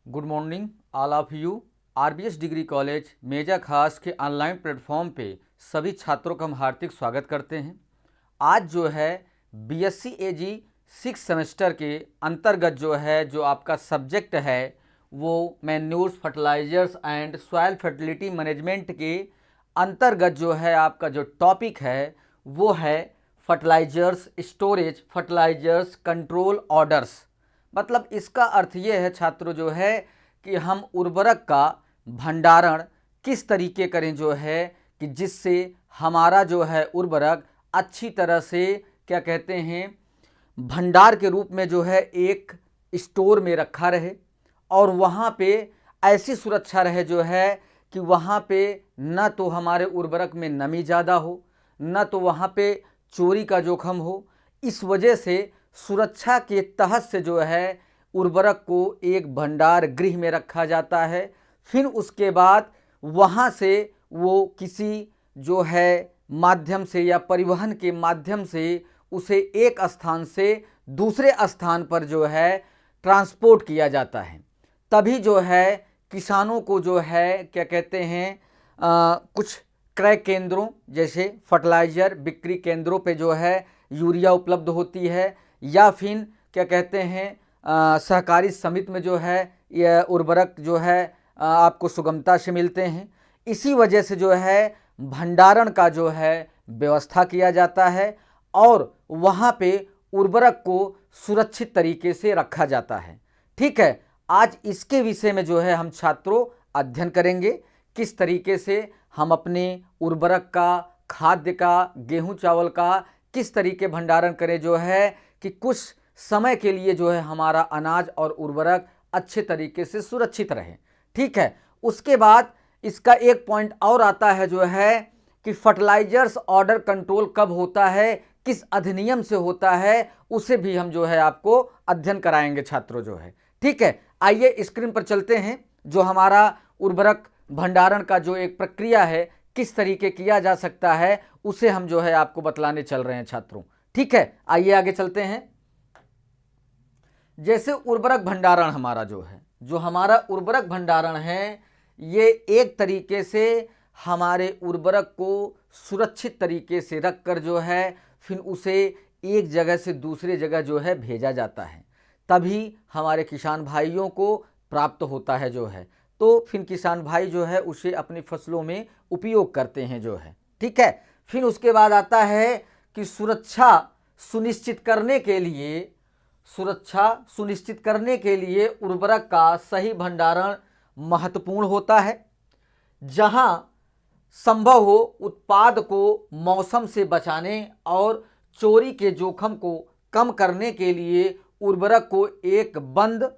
Good morning all of you. RBS degree college Meja खास के online platform पे सभी छात्रों का हम हार्दिक स्वागत करते हैं। आज जो है बीएससी एजी 6 सेमेस्टर के अंतर्गत जो आपका सब्जेक्ट है वो manures fertilisers and soil fertility management के अंतर्गत जो है आपका जो टॉपिक है वो है fertilisers storage, fertilisers control orders. मतलब इसका अर्थ ये है छात्रों जो है कि हम उर्वरक का भंडारण किस तरीके करें जो है कि जिससे हमारा जो है उर्वरक अच्छी तरह से क्या कहते हैं भंडार के रूप में जो है एक स्टोर में रखा रहे और वहाँ पे ऐसी सुरक्षा रहे जो है कि वहाँ पे न तो हमारे उर्वरक में नमी ज़्यादा हो, न तो वहाँ पे चोरी का जोखम हो। इस वजह से सुरक्षा के तहत से जो है उर्वरक को एक भंडार गृह में रखा जाता है। फिर उसके बाद वहाँ से वो किसी जो है माध्यम से या परिवहन के माध्यम से उसे एक स्थान से दूसरे स्थान पर जो है ट्रांसपोर्ट किया जाता है। तभी जो है किसानों को जो है क्या कहते हैं कुछ क्रय केंद्रों जैसे फर्टिलाइज़र बिक्री केंद्रों पे जो है यूरिया उपलब्ध होती है या फिर क्या कहते हैं सहकारी समिति में जो है यह उर्वरक जो है आपको सुगमता से मिलते हैं। इसी वजह से जो है भंडारण का जो है व्यवस्था किया जाता है और वहाँ पे उर्वरक को सुरक्षित तरीके से रखा जाता है। ठीक है, आज इसके विषय में जो है हम छात्रों अध्ययन करेंगे किस तरीके से हम अपने उर्वरक का, खाद्य का, गेहूं चावल का किस तरीके भंडारण करें जो है कि कुछ समय के लिए जो है हमारा अनाज और उर्वरक अच्छे तरीके से सुरक्षित रहे। ठीक है, उसके बाद इसका एक पॉइंट और आता है जो है कि फर्टिलाइजर्स ऑर्डर कंट्रोल कब होता है, किस अधिनियम से होता है, उसे भी हम जो है आपको अध्ययन कराएंगे छात्रों जो है। ठीक है, आइए स्क्रीन पर चलते हैं। जो हमारा उर्वरक भंडारण का जो एक प्रक्रिया है किस तरीके किया जा सकता है उसे हम जो है आपको बतलाने चल रहे हैं छात्रों। ठीक है, आइए आगे चलते हैं। जैसे उर्वरक भंडारण हमारा जो हमारा उर्वरक भंडारण है ये एक तरीके से हमारे उर्वरक को सुरक्षित तरीके से रखकर जो है फिर उसे एक जगह से दूसरे जगह जो है भेजा जाता है, तभी हमारे किसान भाइयों को प्राप्त होता है जो है। तो फिर किसान भाई जो है उसे अपनी फसलों में उपयोग करते हैं जो है। ठीक है, फिर उसके बाद आता है कि सुरक्षा सुनिश्चित करने के लिए उर्वरक का सही भंडारण महत्वपूर्ण होता है। जहां संभव हो उत्पाद को मौसम से बचाने और चोरी के जोखिम को कम करने के लिए उर्वरक को एक बंद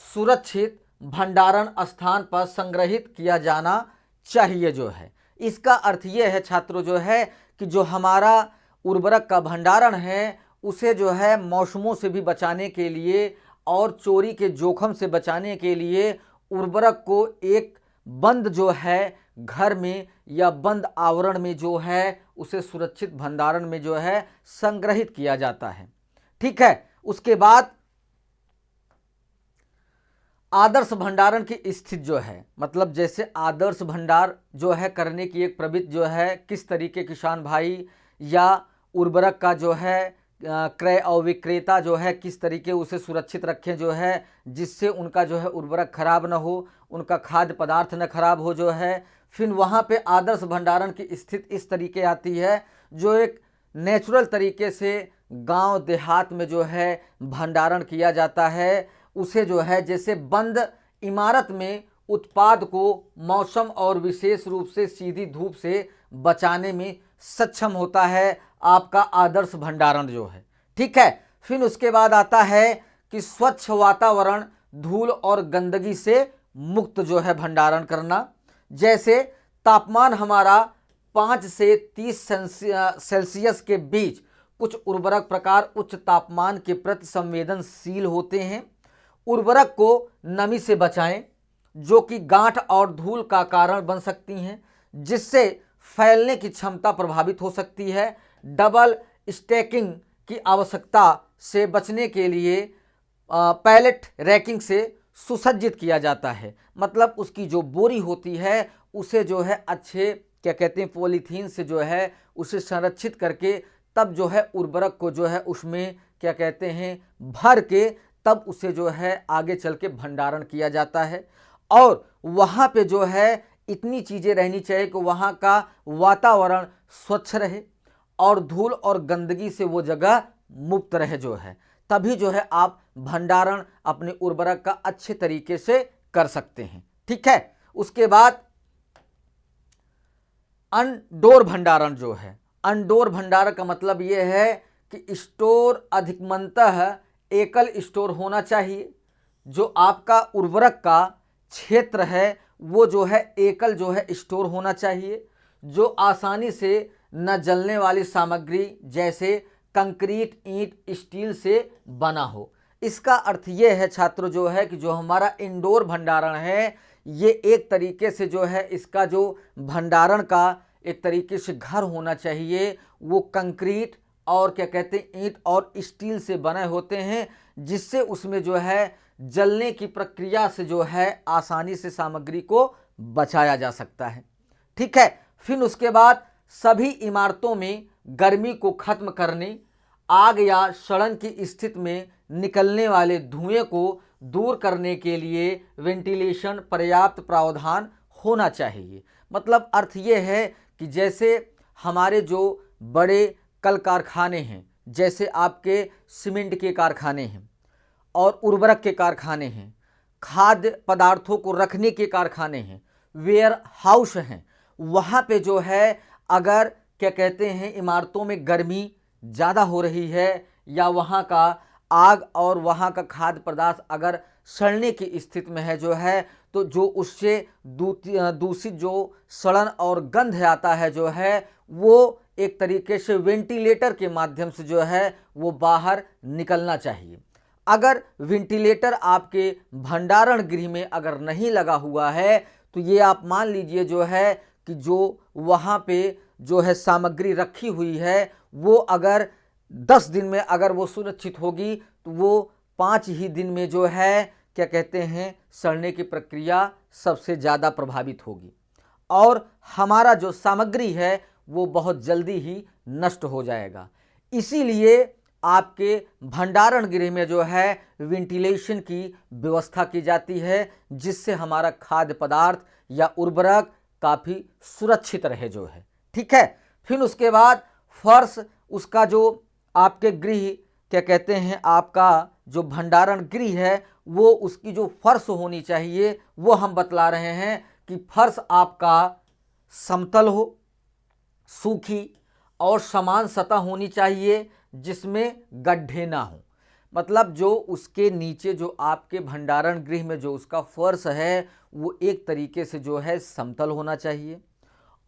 सुरक्षित भंडारण स्थान पर संग्रहित किया जाना चाहिए जो है। इसका अर्थ ये है छात्रों जो है कि जो हमारा उर्वरक का भंडारण है उसे जो है मौसमों से भी बचाने के लिए और चोरी के जोखिम से बचाने के लिए उर्वरक को एक बंद जो है घर में या बंद आवरण में जो है उसे सुरक्षित भंडारण में जो है संग्रहित किया जाता है। ठीक है, उसके बाद आदर्श भंडारण की स्थिति जो है मतलब जैसे आदर्श भंडार जो है करने की एक प्रवृत्ति जो है किस तरीके किसान भाई या उर्वरक का जो है क्रय और विक्रेता जो है किस तरीके उसे सुरक्षित रखें जो है जिससे उनका जो है उर्वरक खराब ना हो, उनका खाद्य पदार्थ न खराब हो जो है। फिर वहाँ पे आदर्श भंडारण की स्थिति इस तरीके आती है जो एक नेचुरल तरीके से गांव देहात में जो है भंडारण किया जाता है। उसे जो है जैसे बंद इमारत में उत्पाद को मौसम और विशेष रूप से सीधी धूप से बचाने में सक्षम होता है आपका आदर्श भंडारण जो है। ठीक है, फिर उसके बाद आता है कि स्वच्छ वातावरण, धूल और गंदगी से मुक्त जो है भंडारण करना। जैसे तापमान हमारा 5 से 30 सेल्सियस के बीच, कुछ उर्वरक प्रकार उच्च तापमान के प्रति संवेदनशील होते हैं। उर्वरक को नमी से बचाएं जो कि गांठ और धूल का कारण बन सकती हैं जिससे फैलने की क्षमता प्रभावित हो सकती है। डबल स्टैकिंग की आवश्यकता से बचने के लिए पैलेट रैकिंग से सुसज्जित किया जाता है। मतलब उसकी जो बोरी होती है उसे जो है अच्छे क्या कहते हैं पॉलीथीन से जो है उसे संरक्षित करके तब जो है उर्वरक को जो है उसमें क्या कहते हैं भर के तब उसे जो है आगे चल के भंडारण किया जाता है। और वहाँ पे जो है इतनी चीज़ें रहनी चाहिए कि वहाँ का वातावरण स्वच्छ रहे और धूल और गंदगी से वो जगह मुक्त रहे जो है, तभी जो है आप भंडारण अपने उर्वरक का अच्छे तरीके से कर सकते हैं। ठीक है, उसके बाद अनडोर भंडारण जो है, अनडोर भंडारण का मतलब ये है कि स्टोर अधिकमतः एकल स्टोर होना चाहिए। जो आपका उर्वरक का क्षेत्र है वो जो है एकल जो है स्टोर होना चाहिए, जो आसानी से न जलने वाली सामग्री जैसे कंक्रीट, ईंट, स्टील से बना हो। इसका अर्थ ये है छात्रों जो है कि जो हमारा इंडोर भंडारण है ये एक तरीके से जो है इसका जो भंडारण का एक तरीके से घर होना चाहिए वो कंक्रीट और क्या कहते हैं ईंट और स्टील से बने होते हैं, जिससे उसमें जो है जलने की प्रक्रिया से जो है आसानी से सामग्री को बचाया जा सकता है। ठीक है, फिर उसके बाद सभी इमारतों में गर्मी को खत्म करने, आग या सड़न की स्थिति में निकलने वाले धुएं को दूर करने के लिए वेंटिलेशन पर्याप्त प्रावधान होना चाहिए। मतलब अर्थ ये है कि जैसे हमारे जो बड़े कल कारखाने हैं, जैसे आपके सीमेंट के कारखाने हैं और उर्वरक के कारखाने हैं, खाद्य पदार्थों को रखने के कारखाने हैं, वेयर हाउस हैं, वहाँ पे जो है अगर क्या कहते हैं इमारतों में गर्मी ज़्यादा हो रही है या वहाँ का आग और वहाँ का खाद्य पदार्थ अगर सड़ने की स्थिति में है जो है, तो जो उससे दूषित जो सड़न और गंध आता है जो है वो एक तरीके से वेंटिलेटर के माध्यम से जो है वो बाहर निकलना चाहिए। अगर वेंटिलेटर आपके भंडारण गृह में अगर नहीं लगा हुआ है तो ये आप मान लीजिए जो है कि जो वहाँ पे जो है सामग्री रखी हुई है वो अगर 10 दिन में अगर वो सुरक्षित होगी तो वो 5 ही दिन में जो है क्या कहते हैं सड़ने की प्रक्रिया सबसे ज़्यादा प्रभावित होगी और हमारा जो सामग्री है वो बहुत जल्दी ही नष्ट हो जाएगा। इसीलिए आपके भंडारण गृह में जो है वेंटिलेशन की व्यवस्था की जाती है, जिससे हमारा खाद्य पदार्थ या उर्वरक काफ़ी सुरक्षित रहे जो है। ठीक है, फिर उसके बाद फर्श, उसका जो आपके गृह क्या कहते हैं आपका जो भंडारण गृह है वो उसकी जो फर्श होनी चाहिए वो हम बतला रहे हैं कि फर्श आपका समतल हो, सूखी और समान सतह होनी चाहिए जिसमें गड्ढे ना हो। मतलब जो उसके नीचे जो आपके भंडारण गृह में जो उसका फर्श है वो एक तरीके से जो है समतल होना चाहिए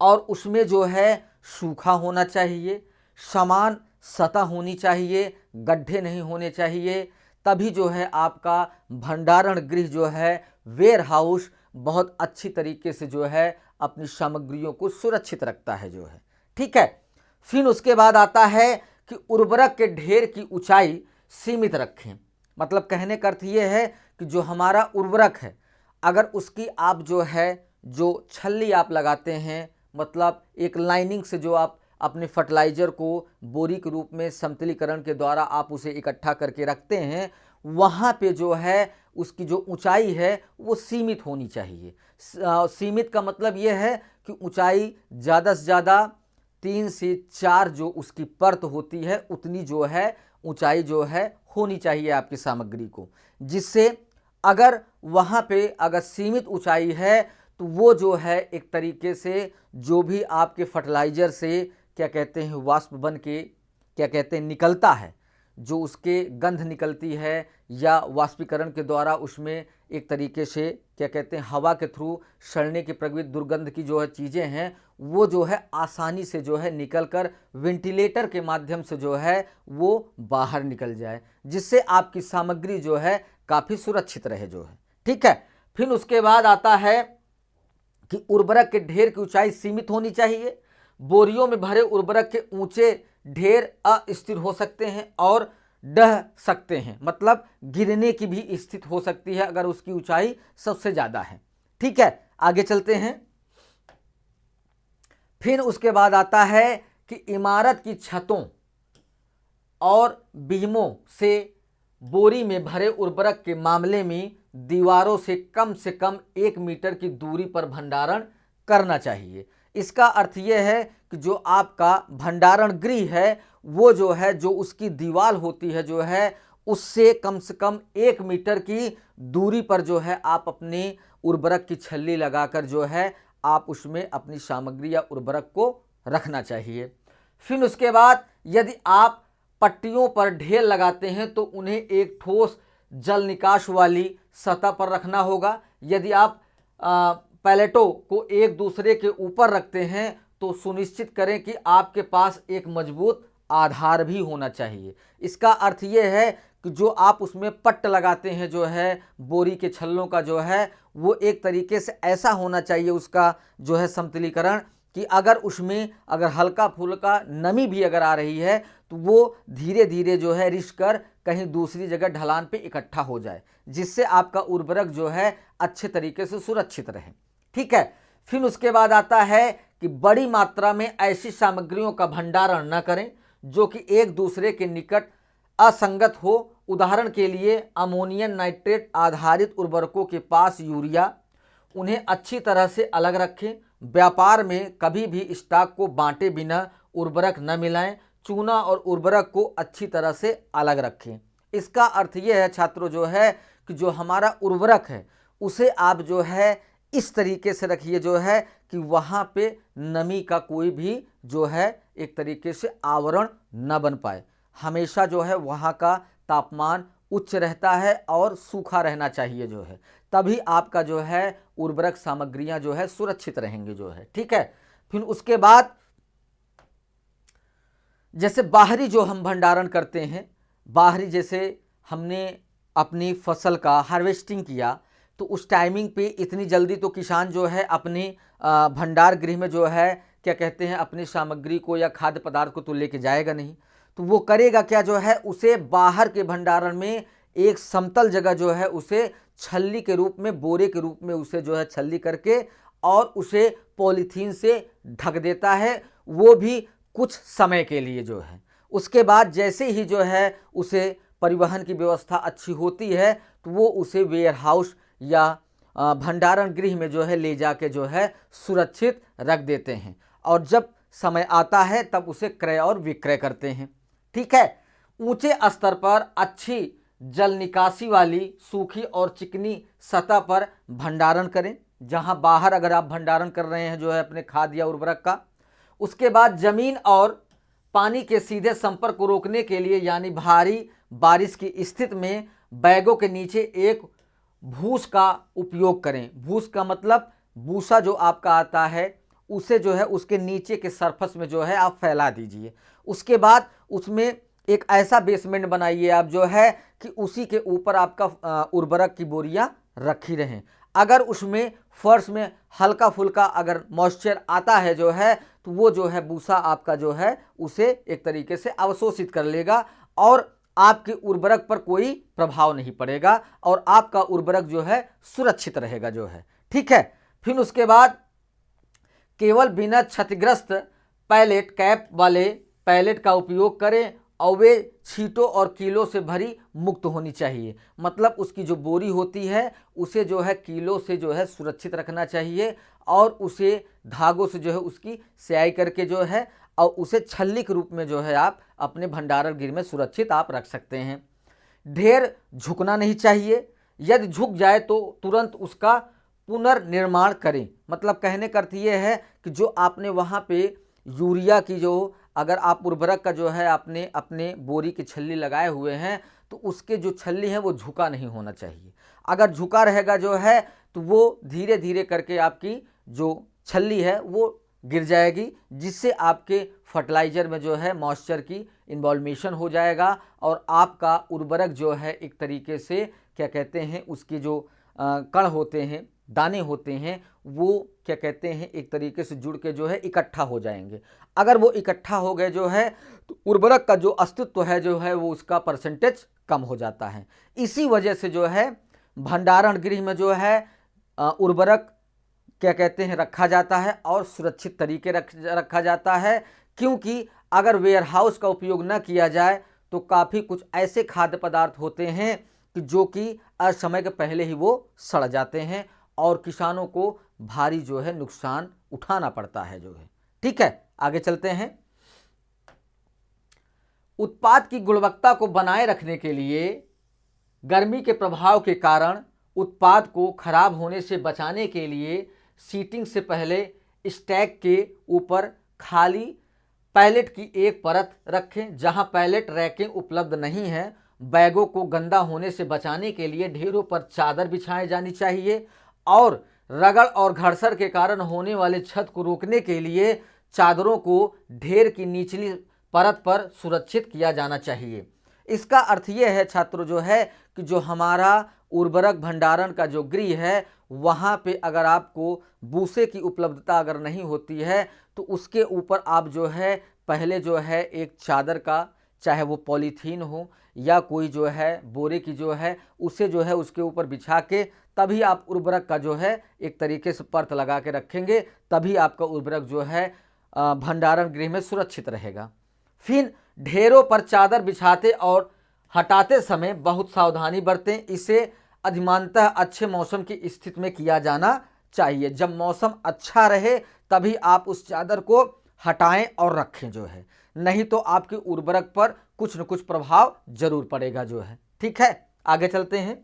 और उसमें जो है सूखा होना चाहिए, समान सतह होनी चाहिए, गड्ढे नहीं होने चाहिए। तभी जो है आपका भंडारण गृह जो है वेयर हाउस बहुत अच्छी तरीके से जो है अपनी सामग्रियों को सुरक्षित रखता है जो है। ठीक है, फिर उसके बाद आता है कि उर्वरक के ढेर की ऊंचाई सीमित रखें। मतलब कहने का अर्थ ये है कि जो हमारा उर्वरक है अगर उसकी आप जो है जो छल्ली आप लगाते हैं, मतलब एक लाइनिंग से जो आप अपने फर्टिलाइज़र को बोरी के रूप में समतलीकरण के द्वारा आप उसे इकट्ठा करके रखते हैं, वहाँ पे जो है उसकी जो ऊंचाई है वो सीमित होनी चाहिए। सीमित का मतलब ये है कि ऊंचाई ज़्यादा से ज़्यादा 3 से 4 जो उसकी परत होती है उतनी जो है ऊंचाई जो है होनी चाहिए आपकी सामग्री को, जिससे अगर वहाँ पे अगर सीमित ऊंचाई है तो वो जो है एक तरीके से जो भी आपके फर्टिलाइज़र से क्या कहते हैं वाष्प बन के क्या कहते हैं निकलता है, जो उसके गंध निकलती है या वाष्पीकरण के द्वारा उसमें एक तरीके से क्या कहते हैं हवा के थ्रू सड़ने की प्रवृत्ति दुर्गंध की जो है चीज़ें हैं वो जो है आसानी से जो है निकलकर वेंटिलेटर के माध्यम से जो है वो बाहर निकल जाए, जिससे आपकी सामग्री जो है काफ़ी सुरक्षित रहे जो है। ठीक है, फिर उसके बाद आता है कि उर्वरक के ढेर की ऊंचाई सीमित होनी चाहिए। बोरियों में भरे उर्वरक के ऊंचे ढेर अस्थिर हो सकते हैं और ढह सकते हैं, मतलब गिरने की भी स्थिति हो सकती है अगर उसकी ऊंचाई सबसे ज़्यादा है। ठीक है, आगे चलते हैं। फिर उसके बाद आता है कि इमारत की छतों और बीमों से बोरी में भरे उर्वरक के मामले में दीवारों से कम 1 मीटर की दूरी पर भंडारण करना चाहिए। इसका अर्थ यह है कि जो आपका भंडारण गृह है वो जो है, जो उसकी दीवार होती है जो है, उससे कम से कम 1 मीटर की दूरी पर जो है आप अपने उर्वरक की छल्ली लगाकर जो है आप उसमें अपनी सामग्री या उर्वरक को रखना चाहिए। फिर उसके बाद यदि आप पट्टियों पर ढेर लगाते हैं तो उन्हें एक ठोस जल निकास वाली सतह पर रखना होगा। यदि आप पैलेटों को एक दूसरे के ऊपर रखते हैं तो सुनिश्चित करें कि आपके पास एक मजबूत आधार भी होना चाहिए। इसका अर्थ ये है कि जो आप उसमें पट्ट लगाते हैं जो है बोरी के छल्लों का जो है, वो एक तरीके से ऐसा होना चाहिए उसका जो है समतलीकरण, कि अगर उसमें अगर हल्का फुल्का नमी भी अगर आ रही है तो वो धीरे धीरे जो है रिस कर कहीं दूसरी जगह ढलान पे इकट्ठा हो जाए, जिससे आपका उर्वरक जो है अच्छे तरीके से सुरक्षित रहे। ठीक है, फिर उसके बाद आता है कि बड़ी मात्रा में ऐसी सामग्रियों का भंडारण न करें जो कि एक दूसरे के निकट असंगत हो। उदाहरण के लिए अमोनियम नाइट्रेट आधारित उर्वरकों के पास यूरिया, उन्हें अच्छी तरह से अलग रखें। व्यापार में कभी भी स्टॉक को बांटे बिना उर्वरक न मिलाएं। चूना और उर्वरक को अच्छी तरह से अलग रखें। इसका अर्थ यह है छात्रों जो है कि जो हमारा उर्वरक है उसे आप जो है इस तरीके से रखिए जो है कि वहाँ पे नमी का कोई भी जो है एक तरीके से आवरण न बन पाए। हमेशा जो है वहाँ का तापमान उच्च रहता है और सूखा रहना चाहिए जो है, तभी आपका जो है उर्वरक सामग्रियां जो है सुरक्षित रहेंगी जो है। ठीक है, फिर उसके बाद जैसे बाहरी जो हम भंडारण करते हैं, बाहरी जैसे हमने अपनी फसल का हार्वेस्टिंग किया तो उस टाइमिंग पे इतनी जल्दी तो किसान जो है अपने भंडार गृह में जो है क्या कहते हैं अपनी सामग्री को या खाद्य पदार्थ को तो लेके जाएगा नहीं। तो वो करेगा क्या जो है, उसे बाहर के भंडारण में एक समतल जगह जो है उसे छल्ली के रूप में, बोरे के रूप में उसे जो है छल्ली करके और उसे पॉलीथीन से ढक देता है, वो भी कुछ समय के लिए जो है। उसके बाद जैसे ही जो है उसे परिवहन की व्यवस्था अच्छी होती है तो वो उसे वेयर हाउस या भंडारण गृह में जो है ले जाके जो है सुरक्षित रख देते हैं, और जब समय आता है तब उसे क्रय और विक्रय करते हैं। ठीक है, ऊंचे स्तर पर अच्छी जल निकासी वाली सूखी और चिकनी सतह पर भंडारण करें, जहां बाहर अगर आप भंडारण कर रहे हैं जो है अपने खाद या उर्वरक का। उसके बाद जमीन और पानी के सीधे संपर्क को रोकने के लिए यानी भारी बारिश की स्थिति में बैगों के नीचे एक भूस का उपयोग करें। भूस का मतलब भूसा जो आपका आता है उसे जो है उसके नीचे के सरफेस में जो है आप फैला दीजिए। उसके बाद उसमें एक ऐसा बेसमेंट बनाइए आप जो है कि उसी के ऊपर आपका उर्वरक की बोरियां रखी रहें। अगर उसमें फर्श में हल्का फुल्का अगर मॉइस्चर आता है जो है तो वो जो है भूसा आपका जो है उसे एक तरीके से अवशोषित कर लेगा और आपके उर्वरक पर कोई प्रभाव नहीं पड़ेगा और आपका उर्वरक जो है सुरक्षित रहेगा जो है। ठीक है, फिर उसके बाद केवल बिना क्षतिग्रस्त पैलेट कैप वाले पैलेट का उपयोग करें और वे छींटों और कीलों से भरी मुक्त होनी चाहिए। मतलब उसकी जो बोरी होती है उसे जो है कीलों से जो है सुरक्षित रखना चाहिए और उसे धागों से जो है उसकी स्याही करके जो है और उसे छल्ली के रूप में जो है आप अपने भंडारण गृह में सुरक्षित आप रख सकते हैं। ढेर झुकना नहीं चाहिए, यदि झुक जाए तो तुरंत उसका पुनर्निर्माण करें। मतलब कहने का अर्थ ये है कि जो आपने वहाँ पे यूरिया की जो अगर आप उर्वरक का जो है आपने अपने बोरी की छल्ली लगाए हुए हैं तो उसके जो छल्ली है वो झुका नहीं होना चाहिए। अगर झुका रहेगा जो है तो वो धीरे धीरे करके आपकी जो छल्ली है वो गिर जाएगी, जिससे आपके फर्टिलाइज़र में जो है मॉइस्चर की इन्वॉल्मेशन हो जाएगा और आपका उर्वरक जो है एक तरीके से क्या कहते हैं उसकी जो कण होते हैं, दाने होते हैं, वो क्या कहते हैं एक तरीके से जुड़ के जो है इकट्ठा हो जाएंगे। अगर वो इकट्ठा हो गए जो है तो उर्वरक का जो अस्तित्व है जो है वो उसका परसेंटेज कम हो जाता है। इसी वजह से जो है भंडारण गृह में जो है उर्वरक क्या कहते हैं रखा जाता है और सुरक्षित तरीके रखा जाता है, क्योंकि अगर वेयर हाउस का उपयोग न किया जाए तो काफ़ी कुछ ऐसे खाद्य पदार्थ होते हैं कि जो कि असमय के पहले ही वो सड़ जाते हैं और किसानों को भारी जो है नुकसान उठाना पड़ता है जो है। ठीक है, आगे चलते हैं। उत्पाद की गुणवत्ता को बनाए रखने के लिए गर्मी के प्रभाव के कारण उत्पाद को खराब होने से बचाने के लिए सीटिंग से पहले स्टैक के ऊपर खाली पैलेट की एक परत रखें। जहां पैलेट रैकिंग उपलब्ध नहीं है, बैगों को गंदा होने से बचाने के लिए ढेरों पर चादर बिछाई जानी चाहिए और रगड़ और घर्षण के कारण होने वाले क्षत को रोकने के लिए चादरों को ढेर की निचली परत पर सुरक्षित किया जाना चाहिए। इसका अर्थ ये है छात्रों जो है कि जो हमारा उर्वरक भंडारण का जो गृह है वहाँ पे अगर आपको भूसे की उपलब्धता अगर नहीं होती है तो उसके ऊपर आप जो है पहले जो है एक चादर का, चाहे वो पॉलीथीन हो या कोई जो है बोरे की जो है उसे जो है उसके ऊपर बिछा के तभी आप उर्वरक का जो है एक तरीके से परत लगा के रखेंगे, तभी आपका उर्वरक जो है भंडारण गृह में सुरक्षित रहेगा। फिर ढेरों पर चादर बिछाते और हटाते समय बहुत सावधानी बरतें। इसे अधिमानतः अच्छे मौसम की स्थिति में किया जाना चाहिए। जब मौसम अच्छा रहे तभी आप उस चादर को हटाएं और रखें जो है, नहीं तो आपके उर्वरक पर कुछ न कुछ प्रभाव जरूर पड़ेगा जो है। ठीक है, आगे चलते हैं।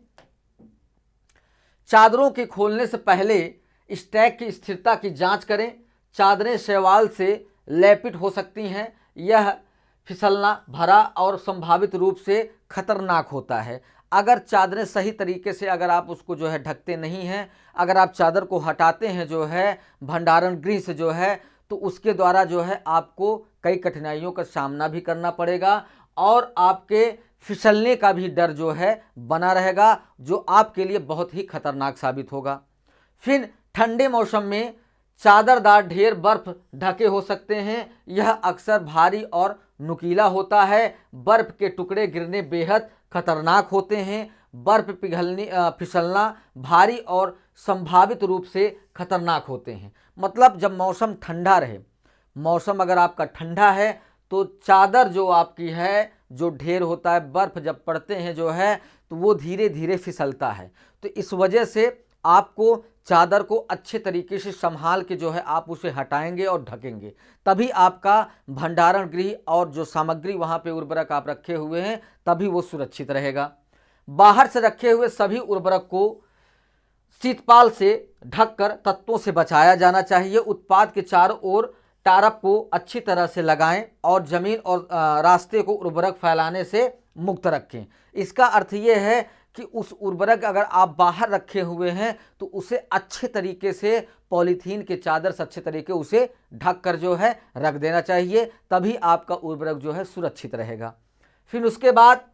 चादरों के खोलने से पहले स्टैक की स्थिरता की जांच करें। चादरें शैवाल से लेपित हो सकती हैं, यह फिसलना भरा और संभावित रूप से खतरनाक होता है। अगर चादरें सही तरीके से अगर आप उसको जो है ढकते नहीं हैं, अगर आप चादर को हटाते हैं जो है भंडारण गृह से जो है तो उसके द्वारा जो है आपको कई कठिनाइयों का सामना भी करना पड़ेगा और आपके फिसलने का भी डर जो है बना रहेगा, जो आपके लिए बहुत ही खतरनाक साबित होगा। फिर ठंडे मौसम में चादरदार ढेर बर्फ ढके हो सकते हैं, यह अक्सर भारी और नुकीला होता है। बर्फ के टुकड़े गिरने बेहद खतरनाक होते हैं। बर्फ पिघलने फिसलना भारी और संभावित रूप से खतरनाक होते हैं। मतलब जब मौसम ठंडा रहे, मौसम अगर आपका ठंडा है तो चादर जो आपकी है, जो ढेर होता है, बर्फ जब पड़ते हैं जो है तो वो धीरे धीरे फिसलता है। तो इस वजह से आपको चादर को अच्छे तरीके से संभाल के जो है आप उसे हटाएंगे और ढकेंगे, तभी आपका भंडारण गृह और जो सामग्री वहाँ पे उर्वरक आप रखे हुए हैं तभी वो सुरक्षित रहेगा। बाहर से रखे हुए सभी उर्वरक को शीतपाल से ढककर तत्वों से बचाया जाना चाहिए। उत्पाद के चारों ओर टारप को अच्छी तरह से लगाएं और जमीन और रास्ते को उर्वरक फैलाने से मुक्त रखें। इसका अर्थ ये है कि उस उर्वरक अगर आप बाहर रखे हुए हैं तो उसे अच्छे तरीके से पॉलीथीन के चादर से अच्छे तरीके उसे ढक कर जो है रख देना चाहिए, तभी आपका उर्वरक जो है सुरक्षित रहेगा। फिर उसके बाद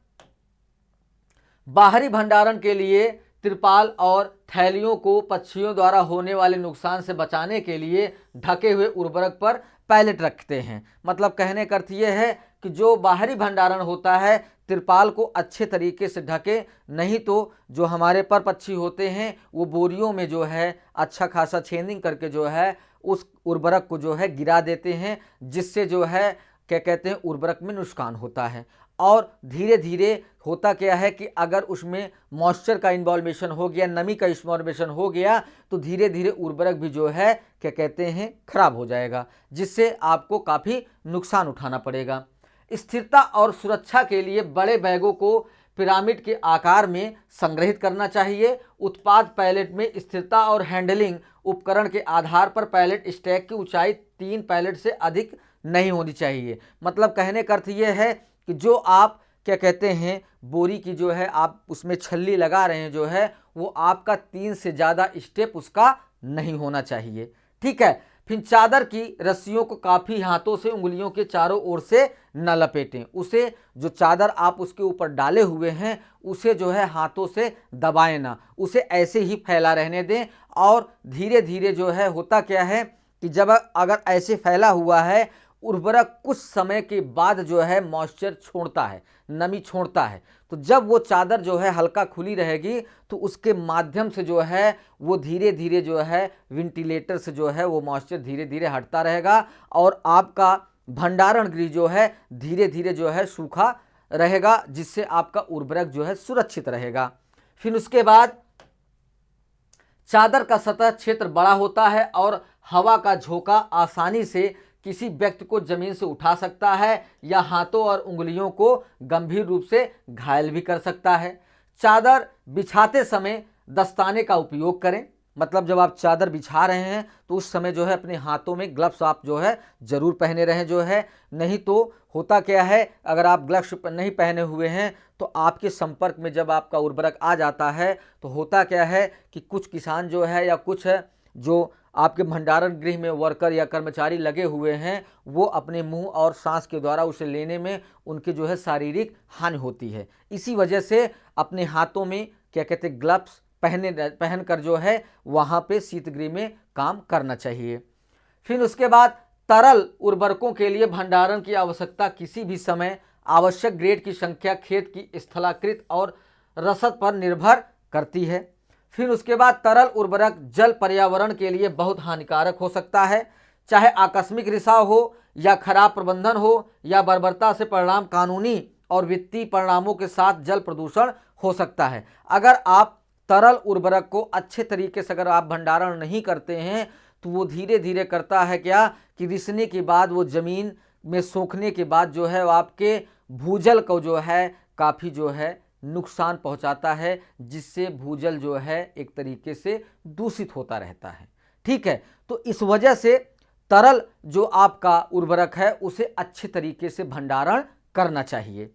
बाहरी भंडारण के लिए तिरपाल और थैलियों को पक्षियों द्वारा होने वाले नुकसान से बचाने के लिए ढके हुए उर्वरक पर पैलेट रखते हैं। मतलब कहने का अर्थ ये है कि जो बाहरी भंडारण होता है तिरपाल को अच्छे तरीके से ढके, नहीं तो जो हमारे पर पक्षी होते हैं वो बोरियों में जो है अच्छा खासा छेदिंग करके जो है उस उर्वरक को जो है गिरा देते हैं, जिससे जो है क्या कहते हैं उर्वरक में नुकसान होता है। और धीरे धीरे होता क्या है कि अगर उसमें मॉइस्चर का इन्वॉल्वेशन हो गया, नमी का इन्वॉल्वेशन हो गया तो धीरे धीरे उर्वरक भी जो है क्या कहते हैं खराब हो जाएगा, जिससे आपको काफ़ी नुकसान उठाना पड़ेगा। स्थिरता और सुरक्षा के लिए बड़े बैगों को पिरामिड के आकार में संग्रहित करना चाहिए। उत्पाद पैलेट में स्थिरता और हैंडलिंग उपकरण के आधार पर पैलेट स्टैक की ऊंचाई 3 पैलेट से अधिक नहीं होनी चाहिए। मतलब कहने का अर्थ ये है कि जो आप क्या कहते हैं बोरी की जो है आप उसमें छल्ली लगा रहे हैं जो है वो आपका 3 से ज़्यादा स्टेप उसका नहीं होना चाहिए। ठीक है, फिर चादर की रस्सियों को काफ़ी हाथों से उंगलियों के चारों ओर से न लपेटें। उसे जो चादर आप उसके ऊपर डाले हुए हैं उसे जो है हाथों से दबाएं ना, उसे ऐसे ही फैला रहने दें। और धीरे धीरे जो है होता क्या है कि जब अगर ऐसे फैला हुआ है, उर्वरक कुछ समय के बाद जो है मॉइस्चर छोड़ता है, नमी छोड़ता है। तो जब वो चादर जो है हल्का खुली रहेगी तो उसके माध्यम से जो है वो धीरे धीरे जो है वेंटिलेटर से जो है वो मॉइस्चर धीरे धीरे हटता रहेगा और आपका भंडारण गृह जो है धीरे धीरे जो है सूखा रहेगा, जिससे आपका उर्वरक जो है सुरक्षित रहेगा। फिर उसके बाद चादर का सतह क्षेत्र बड़ा होता है और हवा का झोंका आसानी से किसी व्यक्ति को जमीन से उठा सकता है या हाथों और उंगलियों को गंभीर रूप से घायल भी कर सकता है। चादर बिछाते समय दस्ताने का उपयोग करें, मतलब जब आप चादर बिछा रहे हैं तो उस समय जो है अपने हाथों में ग्लव्स आप जो है ज़रूर पहने रहें जो है। नहीं तो होता क्या है, अगर आप ग्लव्स नहीं पहने हुए हैं तो आपके संपर्क में जब आपका उर्वरक आ जाता है तो होता क्या है कि कुछ किसान जो है या कुछ जो आपके भंडारण गृह में वर्कर या कर्मचारी लगे हुए हैं वो अपने मुंह और सांस के द्वारा उसे लेने में उनके जो है शारीरिक हानि होती है। इसी वजह से अपने हाथों में क्या कहते हैं ग्लव्स पहन कर जो है वहाँ पे शीतगृह में काम करना चाहिए। फिर उसके बाद तरल उर्वरकों के लिए भंडारण की आवश्यकता किसी भी समय आवश्यक ग्रेड की संख्या, खेत की स्थलाकृत और रसद पर निर्भर करती है। फिर उसके बाद तरल उर्वरक जल पर्यावरण के लिए बहुत हानिकारक हो सकता है, चाहे आकस्मिक रिसाव हो या खराब प्रबंधन हो या बर्बरता से परिणाम कानूनी और वित्तीय परिणामों के साथ जल प्रदूषण हो सकता है। अगर आप तरल उर्वरक को अच्छे तरीके से अगर आप भंडारण नहीं करते हैं तो वो धीरे धीरे करता है क्या कि रिसने के बाद वो ज़मीन में सोखने के बाद जो है वो आपके भूजल को जो है काफ़ी जो है नुकसान पहुंचाता है, जिससे भूजल जो है एक तरीके से दूषित होता रहता है। ठीक है, तो इस वजह से तरल जो आपका उर्वरक है उसे अच्छे तरीके से भंडारण करना चाहिए।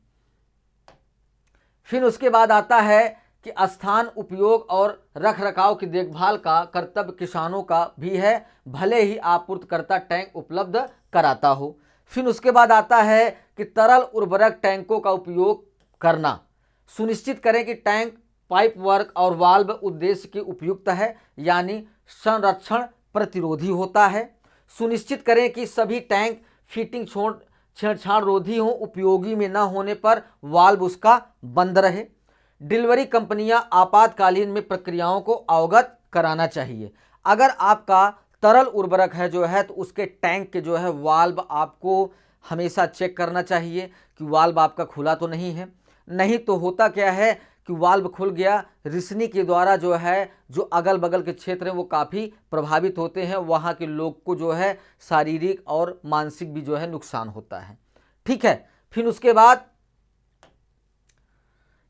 फिर उसके बाद आता है कि स्थान उपयोग और रखरखाव की देखभाल का कर्तव्य किसानों का भी है, भले ही आपूर्तिकर्ता टैंक उपलब्ध कराता हो। फिर उसके बाद आता है कि तरल उर्वरक टैंकों का उपयोग करना, सुनिश्चित करें कि टैंक पाइप वर्क और वाल्व उद्देश्य के उपयुक्त है, यानी संरक्षण प्रतिरोधी होता है। सुनिश्चित करें कि सभी टैंक फिटिंग छेड़छाड़ रोधी हो, उपयोगी में न होने पर वाल्व उसका बंद रहे। डिलीवरी कंपनियां आपातकालीन में प्रक्रियाओं को अवगत कराना चाहिए। अगर आपका तरल उर्वरक है जो है तो उसके टैंक के जो है वाल्व आपको हमेशा चेक करना चाहिए कि वाल्व आपका खुला तो नहीं है। नहीं तो होता क्या है कि वाल्व खुल गया, रिसनी के द्वारा जो है जो अगल बगल के क्षेत्र हैं वो काफ़ी प्रभावित होते हैं, वहाँ के लोग को जो है शारीरिक और मानसिक भी जो है नुकसान होता है। ठीक है, फिर उसके बाद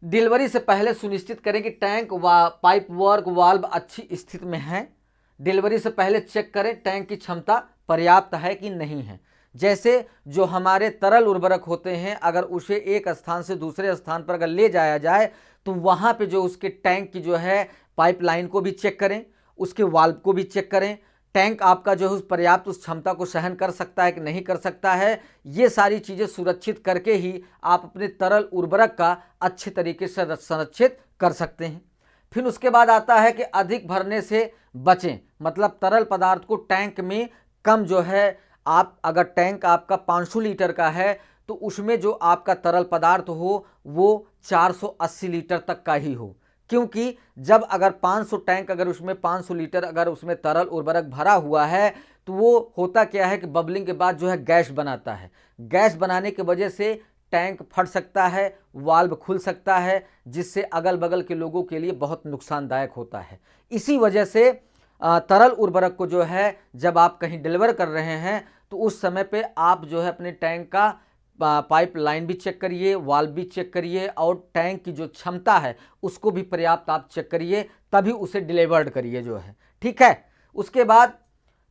डिलीवरी से पहले सुनिश्चित करें कि टैंक व पाइप वर्क वाल्व अच्छी स्थिति में है। डिलीवरी से पहले चेक करें टैंक की क्षमता पर्याप्त है कि नहीं है। जैसे जो हमारे तरल उर्वरक होते हैं, अगर उसे एक स्थान से दूसरे स्थान पर अगर ले जाया जाए तो वहाँ पे जो उसके टैंक की जो है पाइपलाइन को भी चेक करें, उसके वाल्व को भी चेक करें, टैंक आपका जो है उस पर्याप्त उस क्षमता को सहन कर सकता है कि नहीं कर सकता है। ये सारी चीज़ें सुरक्षित करके ही आप अपने तरल उर्वरक का अच्छे तरीके से संरक्षित कर सकते हैं। फिर उसके बाद आता है कि अधिक भरने से बचें, मतलब तरल पदार्थ को टैंक में कम जो है, आप अगर टैंक आपका 500 लीटर का है तो उसमें जो आपका तरल पदार्थ हो वो 480 लीटर तक का ही हो, क्योंकि जब अगर 500 टैंक अगर उसमें 500 लीटर अगर उसमें तरल उर्वरक भरा हुआ है तो वो होता क्या है कि बबलिंग के बाद जो है गैस बनाता है। गैस बनाने की वजह से टैंक फट सकता है, वाल्व खुल सकता है, जिससे अगल बगल के लोगों के लिए बहुत नुकसानदायक होता है। इसी वजह से तरल उर्वरक को जो है जब आप कहीं डिलीवर कर रहे हैं तो उस समय पे आप जो है अपने टैंक का पाइप लाइन भी चेक करिए, वाल्व भी चेक करिए और टैंक की जो क्षमता है उसको भी पर्याप्त आप चेक करिए, तभी उसे डिलीवर्ड करिए जो है। ठीक है, उसके बाद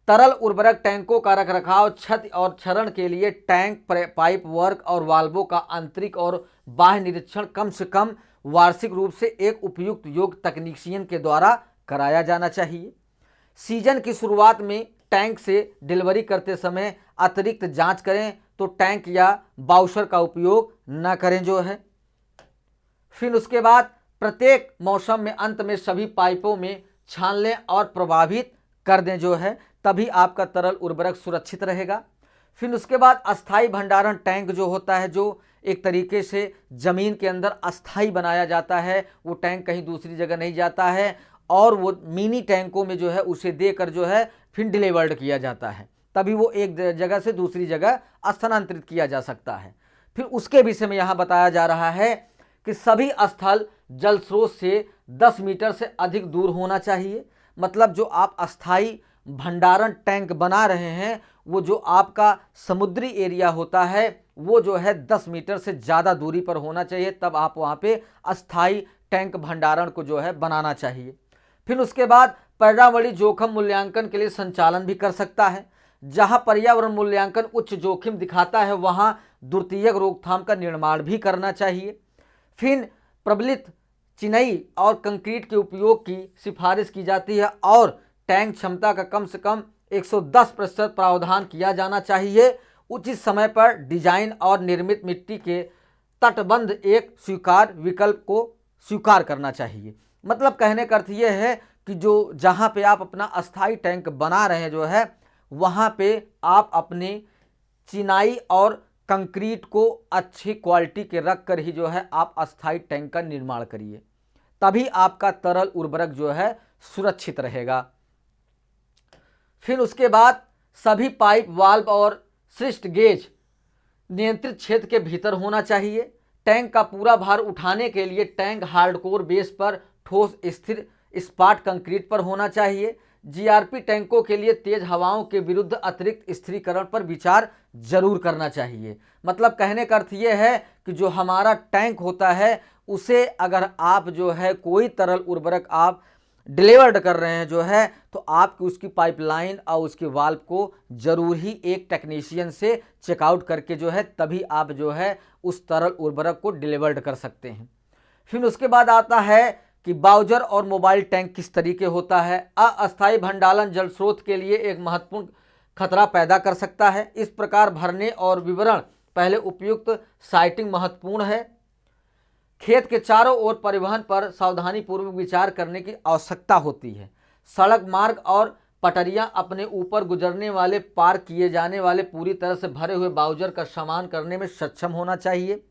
तरल उर्वरक टैंकों का रखरखाव, क्षति और क्षरण के लिए टैंक पाइप वर्क और वाल्वों का आंतरिक और बाह्य निरीक्षण कम से कम वार्षिक रूप से एक उपयुक्त योग्य तकनीशियन के द्वारा कराया जाना चाहिए। सीजन की शुरुआत में टैंक से डिलीवरी करते समय अतिरिक्त जांच करें तो टैंक या बाउशर का उपयोग न करें जो है। फिर उसके बाद प्रत्येक मौसम में अंत में सभी पाइपों में छान लें और प्रभावित कर दें जो है, तभी आपका तरल उर्वरक सुरक्षित रहेगा। फिर उसके बाद अस्थाई भंडारण टैंक जो होता है, जो एक तरीके से ज़मीन के अंदर अस्थाई बनाया जाता है, वो टैंक कहीं दूसरी जगह नहीं जाता है और वो मिनी टैंकों में जो है उसे देकर जो है फिर डिलीवर्ड किया जाता है, तभी वो एक जगह से दूसरी जगह स्थानांतरित किया जा सकता है। फिर उसके विषय में यहाँ बताया जा रहा है कि सभी स्थल जल स्रोत से 10 मीटर से अधिक दूर होना चाहिए। मतलब जो आप अस्थाई भंडारण टैंक बना रहे हैं, वो जो आपका समुद्री एरिया होता है वो जो है 10 मीटर से ज़्यादा दूरी पर होना चाहिए, तब आप वहाँ पे अस्थाई टैंक भंडारण को जो है बनाना चाहिए। फिर उसके बाद पर्यावरणीय जोखिम मूल्यांकन के लिए संचालन भी कर सकता है। जहाँ पर्यावरण मूल्यांकन उच्च जोखिम दिखाता है वहाँ द्वितीयक रोकथाम का निर्माण भी करना चाहिए। फिर प्रबलित चिनाई और कंक्रीट के उपयोग की सिफारिश की जाती है और टैंक क्षमता का कम से कम 110% प्रावधान किया जाना चाहिए। उचित समय पर डिजाइन और निर्मित मिट्टी के तटबंध एक स्वीकार विकल्प को स्वीकार करना चाहिए। मतलब कहने का अर्थ यह है कि जो जहाँ पे आप अपना अस्थाई टैंक बना रहे हैं जो है, वहाँ पे आप अपने चिनाई और कंक्रीट को अच्छी क्वालिटी के रख कर ही जो है आप अस्थाई टैंक का निर्माण करिए, तभी आपका तरल उर्वरक जो है सुरक्षित रहेगा। फिर उसके बाद सभी पाइप, वाल्व और सिस्ट गेज नियंत्रित क्षेत्र के भीतर होना चाहिए। टैंक का पूरा भार उठाने के लिए टैंक हार्डकोर बेस पर ठोस स्थिर इस्पात कंक्रीट पर होना चाहिए। जीआरपी टैंकों के लिए तेज हवाओं के विरुद्ध अतिरिक्त स्थिरीकरण पर विचार जरूर करना चाहिए। मतलब कहने का अर्थ ये है कि जो हमारा टैंक होता है उसे अगर आप जो है कोई तरल उर्वरक आप डिलीवर्ड कर रहे हैं जो है, तो आपकी उसकी पाइपलाइन और उसके वाल्व को जरूर ही एक टेक्नीशियन से चेकआउट करके जो है तभी आप जो है उस तरल उर्वरक को डिलीवर्ड कर सकते हैं। फिर उसके बाद आता है कि बाउजर और मोबाइल टैंक किस तरीके होता है। अस्थायी भंडारण जल स्रोत के लिए एक महत्वपूर्ण खतरा पैदा कर सकता है। इस प्रकार भरने और विवरण पहले उपयुक्त साइटिंग महत्वपूर्ण है। खेत के चारों ओर परिवहन पर सावधानी पूर्वक विचार करने की आवश्यकता होती है। सड़क मार्ग और पटरियां अपने ऊपर गुजरने वाले पार किए जाने वाले पूरी तरह से भरे हुए बाउजर का सामना करने में सक्षम होना चाहिए।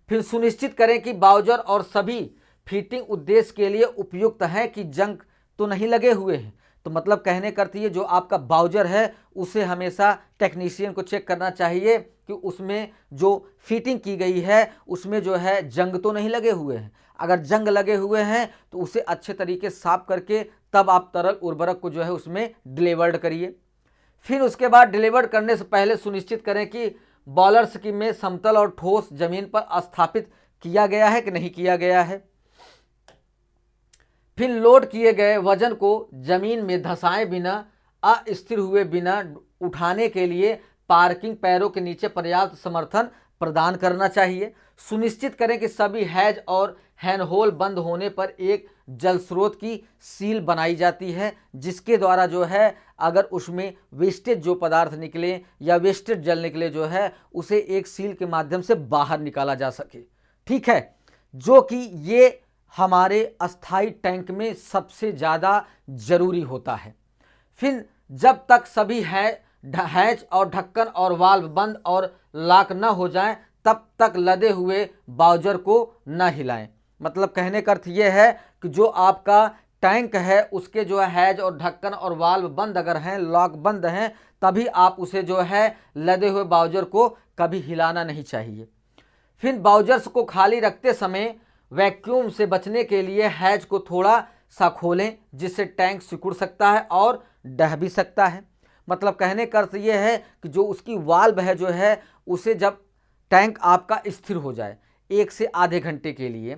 फिर सुनिश्चित करें कि बाउजर और सभी फिटिंग उद्देश्य के लिए उपयुक्त हैं कि जंग तो नहीं लगे हुए हैं। तो मतलब कहने करती है जो आपका बाउजर है उसे हमेशा टेक्नीशियन को चेक करना चाहिए कि उसमें जो फिटिंग की गई है उसमें जो है जंग तो नहीं लगे हुए हैं। अगर जंग लगे हुए हैं तो उसे अच्छे तरीके साफ करके तब आप तरल उर्वरक को जो है उसमें डिलीवर्ड करिए। फिर उसके बाद डिलीवर्ड करने से पहले सुनिश्चित करें कि बॉलर्स की में समतल और ठोस जमीन पर स्थापित किया गया है कि नहीं किया गया है। फिर लोड किए गए वजन को जमीन में धंसाए बिना, अस्थिर हुए बिना उठाने के लिए पार्किंग पैरों के नीचे पर्याप्त समर्थन प्रदान करना चाहिए। सुनिश्चित करें कि सभी हैज और हैंडहोल बंद होने पर एक जल स्रोत की सील बनाई जाती है, जिसके द्वारा जो है अगर उसमें वेस्टेज जो पदार्थ निकले या वेस्टेज जल निकले जो है उसे एक सील के माध्यम से बाहर निकाला जा सके। ठीक है, जो कि ये हमारे अस्थाई टैंक में सबसे ज़्यादा ज़रूरी होता है। फिर जब तक सभी हैच और ढक्कन और वाल्व बंद और लॉक न हो जाएं तब तक लदे हुए बाउजर को न हिलाएं। मतलब कहने का अर्थ ये है कि जो आपका टैंक है उसके जो है हैज और ढक्कन और वाल्व बंद अगर हैं, लॉक बंद हैं, तभी आप उसे जो है लदे हुए बाउजर को कभी हिलाना नहीं चाहिए। फिर बाउजर्स को खाली रखते समय वैक्यूम से बचने के लिए हैज को थोड़ा सा खोलें, जिससे टैंक सिकुड़ सकता है और ढह भी सकता है। मतलब कहने का अर्थ ये है कि जो उसकी वाल्व है जो है उसे जब टैंक आपका स्थिर हो जाए 1 से आधे घंटे के लिए,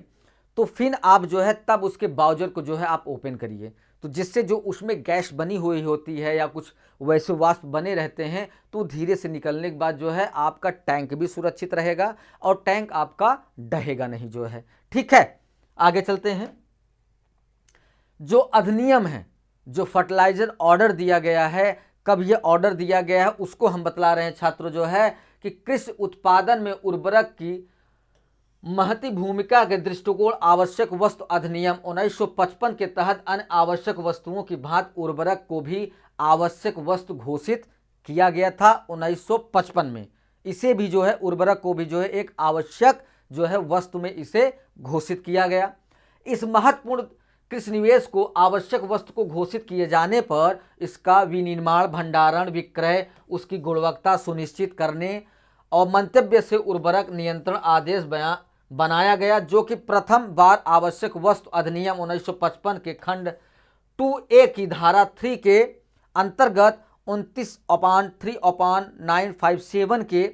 तो फिर आप जो है तब उसके बाउजर को जो है आप ओपन करिए, तो जिससे जो उसमें गैस बनी हुई होती है या कुछ वैसे वाष्प बने रहते हैं तो धीरे से निकलने के बाद जो है आपका टैंक भी सुरक्षित रहेगा और टैंक आपका ढहेगा नहीं जो है। ठीक है, आगे चलते हैं। जो अधिनियम है, जो फर्टिलाइजर ऑर्डर दिया गया है कब ये ऑर्डर दिया गया है उसको हम बतला रहे हैं छात्रों जो है कि कृषि उत्पादन में उर्वरक की महती भूमिका के दृष्टिकोण आवश्यक वस्तु अधिनियम 1955 के तहत अन्य आवश्यक वस्तुओं की भांति उर्वरक को भी आवश्यक वस्तु घोषित किया गया था 1955 में। इसे भी जो है उर्वरक को भी जो है एक आवश्यक जो है वस्तु में इसे घोषित किया गया। इस महत्वपूर्ण कृषि निवेश को आवश्यक वस्तु को घोषित किए जाने पर इसका विनिर्माण, भंडारण, विक्रय, उसकी गुणवत्ता सुनिश्चित करने और मंतव्य से उर्वरक नियंत्रण आदेश बनाया गया, जो कि प्रथम बार आवश्यक वस्तु अधिनियम 1955 के खंड 2A की धारा 3 के अंतर्गत 29/3/957 के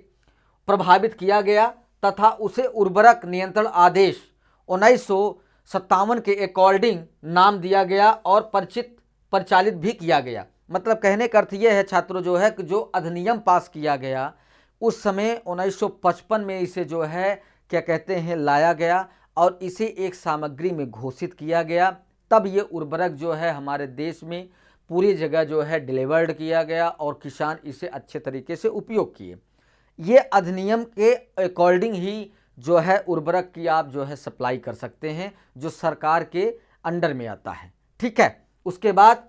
प्रभावित किया गया तथा उसे उर्वरक नियंत्रण आदेश 1957 के अकॉर्डिंग नाम दिया गया और परिचालित भी किया गया। मतलब कहने का अर्थ यह है छात्रों जो है कि जो अधिनियम पास किया गया उस समय 1955 में इसे जो है क्या कहते हैं लाया गया और इसे एक सामग्री में घोषित किया गया। तब ये उर्वरक जो है हमारे देश में पूरी जगह जो है डिलीवर्ड किया गया और किसान इसे अच्छे तरीके से उपयोग किए। ये अधिनियम के अकॉर्डिंग ही जो है उर्वरक की आप जो है सप्लाई कर सकते हैं जो सरकार के अंडर में आता है। ठीक है, उसके बाद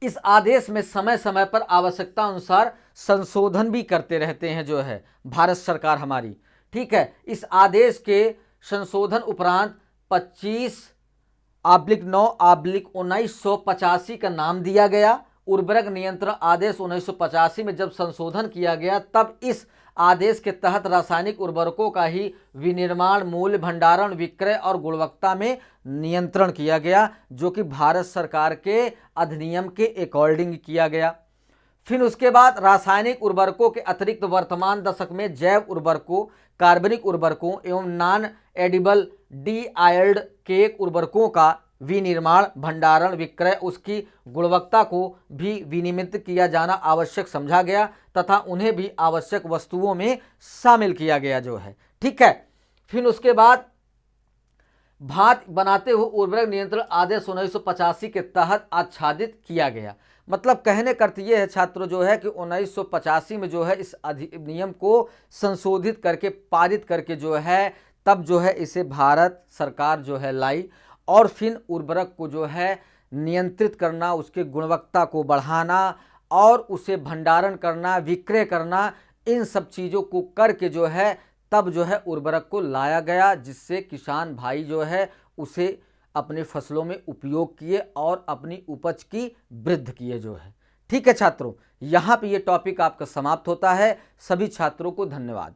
इस आदेश में समय समय पर आवश्यकता अनुसार संशोधन भी करते रहते हैं जो है भारत सरकार हमारी। ठीक है, इस आदेश के संशोधन उपरांत 25/9/1985 का नाम दिया गया। उर्वरक नियंत्रण आदेश 1985 में जब संशोधन किया गया तब इस आदेश के तहत रासायनिक उर्वरकों का ही विनिर्माण, मूल्य, भंडारण, विक्रय और गुणवत्ता में नियंत्रण किया गया, जो कि भारत सरकार के अधिनियम के अकॉर्डिंग किया गया। फिर उसके बाद रासायनिक उर्वरकों के अतिरिक्त वर्तमान दशक में जैव उर्वरकों, कार्बनिक उर्वरकों एवं नॉन एडिबल डीआईल्ड के उर्वरकों का विनिर्माण, भंडारण, विक्रय, उसकी गुणवत्ता को भी विनियमित किया जाना आवश्यक समझा गया तथा उन्हें भी आवश्यक वस्तुओं में शामिल किया गया जो है। ठीक है, फिर उसके बाद भांति बनाते हुए उर्वरक नियंत्रण आदेश 1985 के तहत आच्छादित किया गया। मतलब कहने का अर्थ ये है छात्रों जो है कि 1985 में जो है इस अधिनियम को संशोधित करके पारित करके जो है तब जो है इसे भारत सरकार जो है लाई और फिर उर्वरक को जो है नियंत्रित करना, उसके गुणवत्ता को बढ़ाना और उसे भंडारण करना, विक्रय करना, इन सब चीज़ों को करके जो है तब जो है उर्वरक को लाया गया, जिससे किसान भाई जो है उसे अपने फसलों में उपयोग किए और अपनी उपज की वृद्धि किए जो है। ठीक है छात्रों, यहाँ पे ये टॉपिक आपका समाप्त होता है। सभी छात्रों को धन्यवाद।